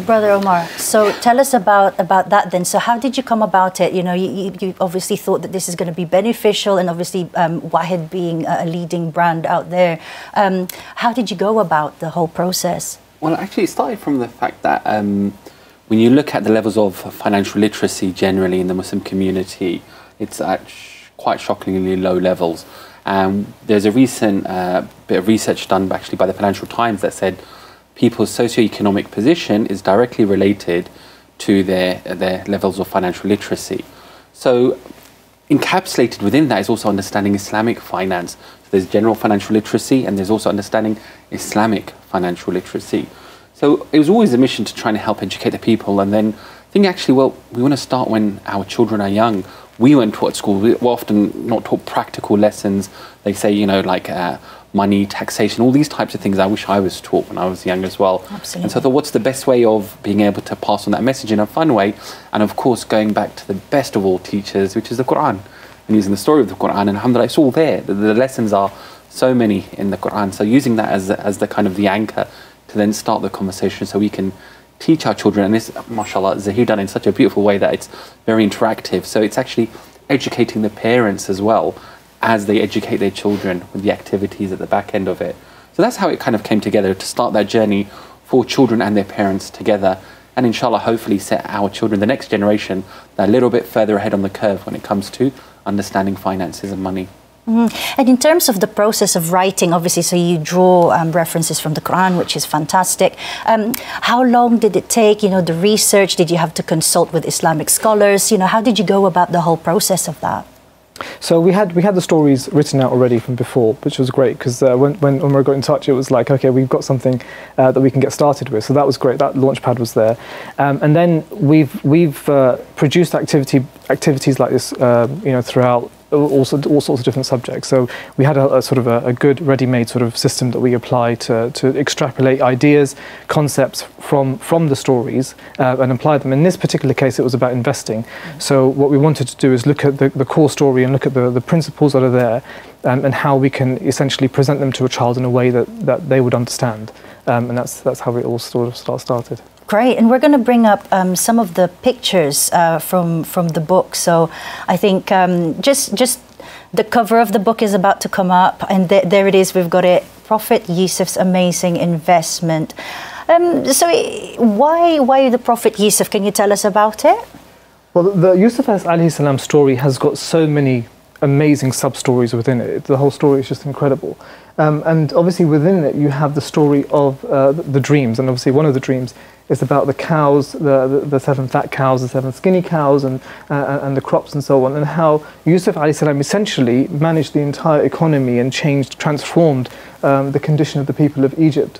Brother Omar, so tell us about that then. So how did you come about it? You know, you obviously thought that this is going to be beneficial, and obviously Wahid being a leading brand out there. How did you go about the whole process? Well, actually, it started from the fact that when you look at the levels of financial literacy generally in the Muslim community, it's at quite shockingly low levels. There's a recent bit of research done actually by the Financial Times that said people's socio-economic position is directly related to their levels of financial literacy. So encapsulated within that is also understanding Islamic finance. So there's general financial literacy, and there's also understanding Islamic financial literacy. So it was always a mission to try and help educate the people, and then think actually, well, we want to start when our children are young. We weren't taught at school. We were often not taught practical lessons. They say, you know, like money, taxation, all these types of things I wish I was taught when I was young as well. Absolutely. And so I thought, what's the best way of being able to pass on that message in a fun way? And of course, going back to the best of all teachers, which is the Quran, and using the story of the Quran, and alhamdulillah, it's all there. The lessons are so many in the Quran. So using that as the kind of the anchor to then start the conversation so we can teach our children. And this, mashallah, Zahir done in such a beautiful way that it's very interactive. So it's actually educating the parents as well as they educate their children with the activities at the back end of it. So that's how it kind of came together, to start that journey for children and their parents together. And inshallah, hopefully set our children, the next generation, a little bit further ahead on the curve when it comes to understanding finances and money. And in terms of the process of writing, obviously, so you draw references from the Quran, which is fantastic. How long did it take, you know, the research? Did you have to consult with Islamic scholars? You know, how did you go about the whole process of that? So we had the stories written out already from before, which was great, because when Umar got in touch, it was like, okay, we've got something that we can get started with. So that was great. That launch pad was there, and then we've produced activities like this, you know, throughout all sorts of different subjects. So we had a sort of a good ready-made sort of system that we apply to extrapolate ideas, concepts from the stories and apply them. In this particular case, it was about investing. So what we wanted to do is look at the core story and look at the principles that are there, and how we can essentially present them to a child in a way that they would understand. And that's how it all sort of started. Great, and we're going to bring up some of the pictures from the book. So I think just the cover of the book is about to come up, and there it is. We've got it, Prophet Yusuf's amazing investment. So why the Prophet Yusuf? Can you tell us about it? Well, the Yusuf alayhi salam story has got so many amazing sub-stories within it. The whole story is just incredible. And obviously within it you have the story of the dreams, and obviously one of the dreams is about the cows, the 7 fat cows, the 7 skinny cows, and the crops and so on, and how Yusuf alayhi salam essentially managed the entire economy and transformed the condition of the people of Egypt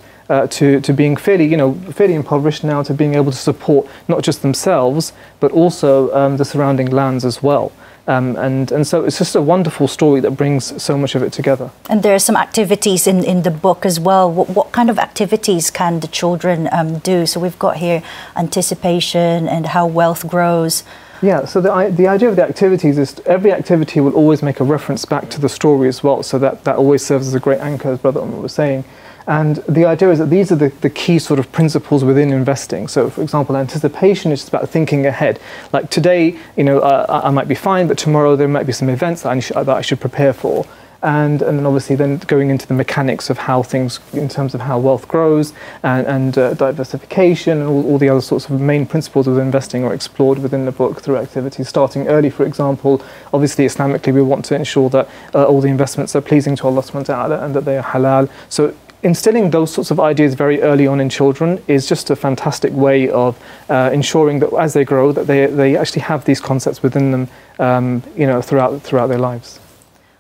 to being fairly impoverished now, to being able to support not just themselves but also the surrounding lands as well. And so it's just a wonderful story that brings so much of it together. And there are some activities in the book as well. What kind of activities can the children do? So we've got here anticipation and how wealth grows. Yeah, so the idea of the activities is every activity will always make a reference back to the story as well, so that always serves as a great anchor, as Brother Umar was saying. And the idea is that these are the key sort of principles within investing. So, for example, anticipation is just about thinking ahead. Like today, you know, I might be fine, but tomorrow there might be some events that I should prepare for. And then obviously then going into the mechanics of how things, in terms of how wealth grows, and diversification, and all the other sorts of main principles of investing are explored within the book through activities. Starting early, for example, obviously Islamically we want to ensure that all the investments are pleasing to Allah subhanahu wa ta'ala and that they are halal. So instilling those sorts of ideas very early on in children is just a fantastic way of ensuring that as they grow, that they actually have these concepts within them, you know, throughout their lives.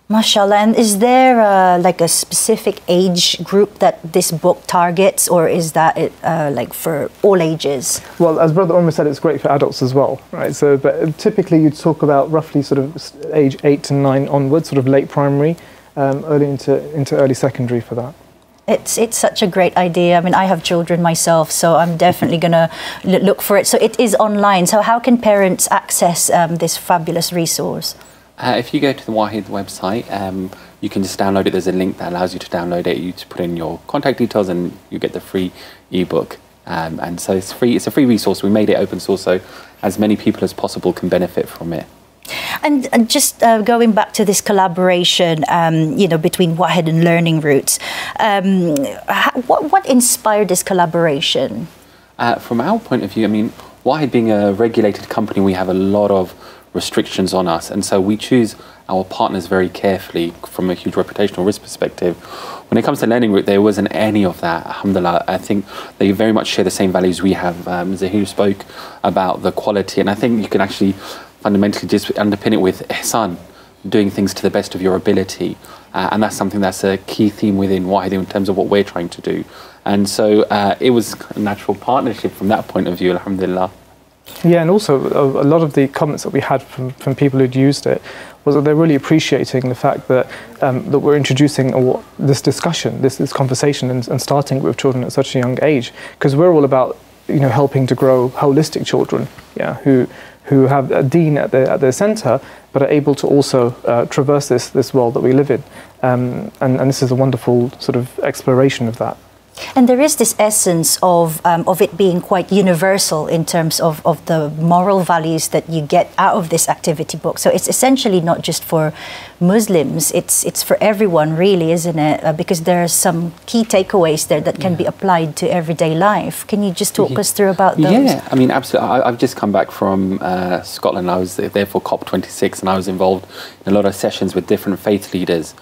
MashaAllah. And is there like a specific age group that this book targets, or is that like for all ages? Well, as Brother Umar said, it's great for adults as well, right? So, but typically you talk about roughly sort of age 8 to 9 onwards, sort of late primary, early into early secondary for that. It's such a great idea. I mean, I have children myself, so I'm definitely going to look for it. So it is online. So how can parents access this fabulous resource? If you go to the Wahid website, you can just download it. There's a link that allows you to download it. You just put in your contact details and you get the free ebook. And so it's free. It's a free resource. We made it open source so as many people as possible can benefit from it. And just going back to this collaboration, you know, between WAHID and Learning Roots, what inspired this collaboration? From our point of view, I mean, WAHID being a regulated company, we have a lot of restrictions on us, and so we choose our partners very carefully from a huge reputational risk perspective. When it comes to Learning Root, there wasn't any of that, alhamdulillah. I think they very much share the same values we have. Zahir spoke about the quality, and I think you can actually fundamentally just underpin it with ihsan, doing things to the best of your ability. And that's something that's a key theme within WAHID in terms of what we're trying to do. And so it was a natural partnership from that point of view, alhamdulillah. Yeah, and also a lot of the comments that we had from people who'd used it was that they're really appreciating the fact that that we're introducing this discussion, this conversation, and starting with children at such a young age, because we're all about, you know, helping to grow holistic children, yeah, who have a deen at their centre, but are able to also traverse this world that we live in, and this is a wonderful sort of exploration of that. And there is this essence of it being quite universal in terms of the moral values that you get out of this activity book. So it's essentially not just for Muslims, it's for everyone really, isn't it? Because there are some key takeaways there that can be applied to everyday life. Can you just talk us through about those? Yeah, I mean, absolutely. I've just come back from Scotland. I was there for COP26 and I was involved in a lot of sessions with different faith leaders.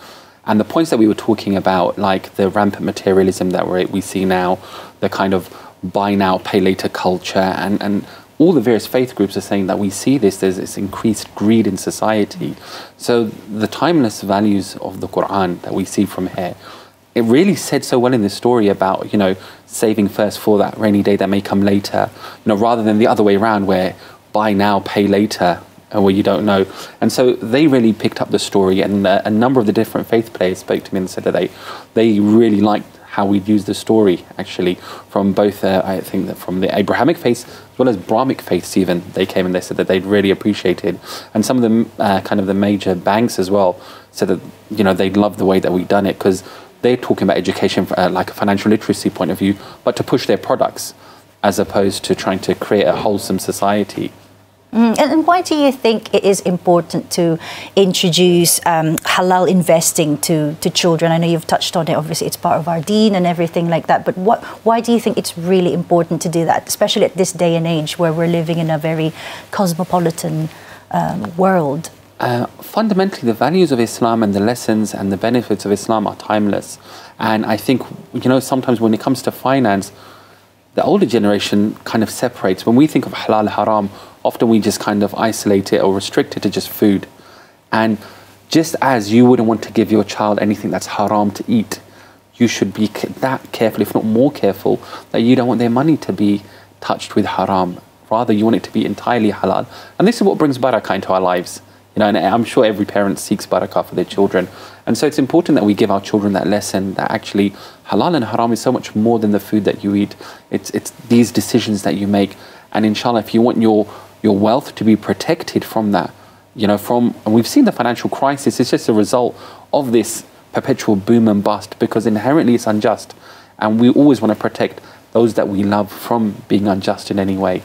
And the points that we were talking about, like the rampant materialism that we see now, the kind of buy now, pay later culture, and all the various faith groups are saying that we see there's this increased greed in society. So the timeless values of the Quran that we see from here, it really said so well in this story about, you know, saving first for that rainy day that may come later, you know, rather than the other way around where buy now, pay later, where you don't know. And so they really picked up the story, and a number of the different faith players spoke to me and said that they really liked how we'd used the story, actually, from both, I think, that from the Abrahamic faiths as well as Brahmic faiths even. They came and they said that they'd really appreciated. And some of them, kind of the major banks as well, said that, you know, they loved the way that we'd done it, because they're talking about education from like a financial literacy point of view, but to push their products as opposed to trying to create a wholesome society. And why do you think it is important to introduce halal investing to children? I know you've touched on it, obviously it's part of our deen and everything like that, but why do you think it's really important to do that, especially at this day and age where we're living in a very cosmopolitan world? Fundamentally, the values of Islam and the lessons and the benefits of Islam are timeless. And I think, you know, sometimes when it comes to finance, the older generation kind of separates. When we think of halal, haram, often we just kind of isolate it or restrict it to just food. And just as you wouldn't want to give your child anything that's haram to eat, you should be that careful, if not more careful, that you don't want their money to be touched with haram. Rather, you want it to be entirely halal. And this is what brings barakah into our lives. You know, and I'm sure every parent seeks barakah for their children. And so it's important that we give our children that lesson that actually halal and haram is so much more than the food that you eat. It's these decisions that you make. And inshallah, if you want your wealth to be protected from that, you know, and we've seen the financial crisis, it's just a result of this perpetual boom and bust, because inherently it's unjust. And we always want to protect those that we love from being unjust in any way.